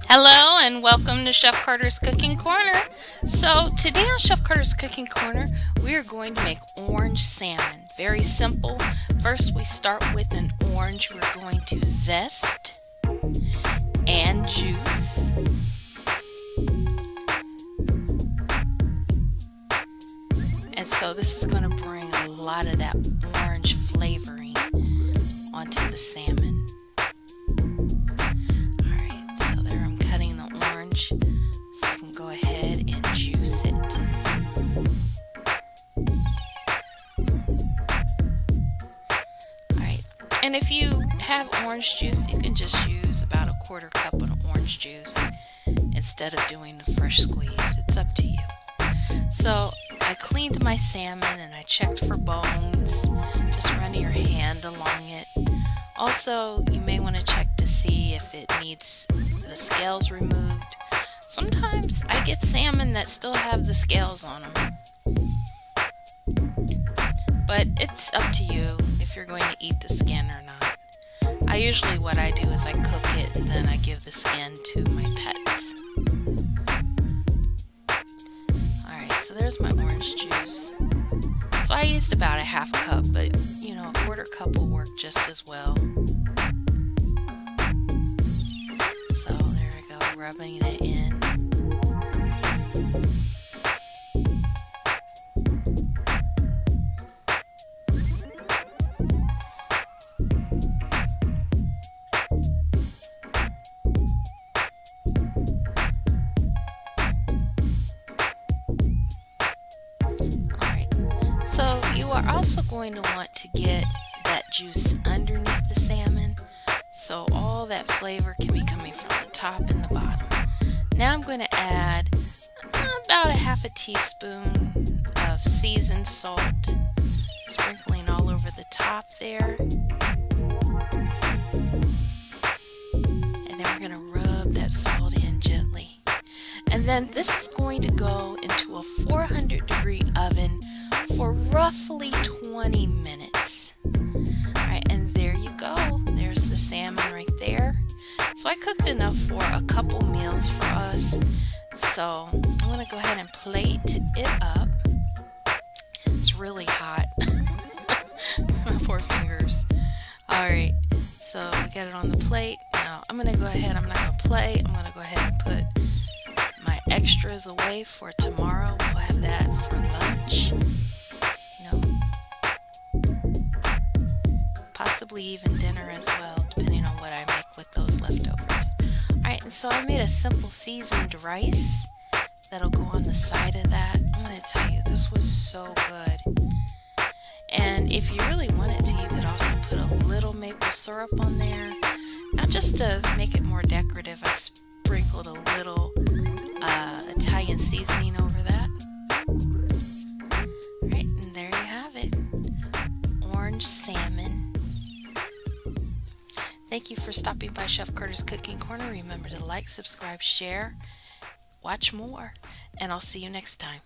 Hello and welcome to Chef Carter's Cooking Corner. So today on Chef Carter's Cooking Corner, we are going to make orange salmon. Very simple. First we start with an orange we're going to zest and juice. And so this is going to bring a lot of that orange flavoring onto the salmon. So I can go ahead and juice it. Alright, and if you have orange juice, you can just use about a quarter cup of orange juice instead of doing the fresh squeeze. It's up to you. So I cleaned my salmon and I checked for bones. Just run your hand along it. Also, you may want to check to see if it needs the scales removed. Sometimes I get salmon that still have the scales on them. But it's up to you if you're going to eat the skin or not. What I do is I cook it and then I give the skin to my pets. Alright, so there's my orange juice. So I used about a half cup, but a quarter cup will work just as well. So there we go, rubbing it in. So you are also going to want to get that juice underneath the salmon so all that flavor can be coming from the top and the bottom. Now I'm going to add about a half a teaspoon of seasoned salt, sprinkling all over the top there. And then we're going to rub that salt in gently. And then this is going to go into a 400-degree oven for roughly 20 minutes. Alright, and there you go. There's the salmon right there. So I cooked enough for a couple meals for us. So I'm going to go ahead and plate it up. It's really hot. My poor fingers. Alright, so we got it on the plate. Now I'm going to go ahead, I'm not going to play. I'm going to go ahead and put my extras away for tomorrow. We'll have that for lunch. Possibly even dinner as well, depending on what I make with those leftovers. Alright, and so I made a simple seasoned rice that'll go on the side of that. I'm going to tell you, this was so good. And if you really wanted to, you could also put a little maple syrup on there. Now just to make it more decorative, I sprinkled a little Italian seasoning over that. Alright, and there you have it. Orange salmon. Thank you for stopping by Chef Carter's Cooking Corner. Remember to like, subscribe, share, watch more, and I'll see you next time.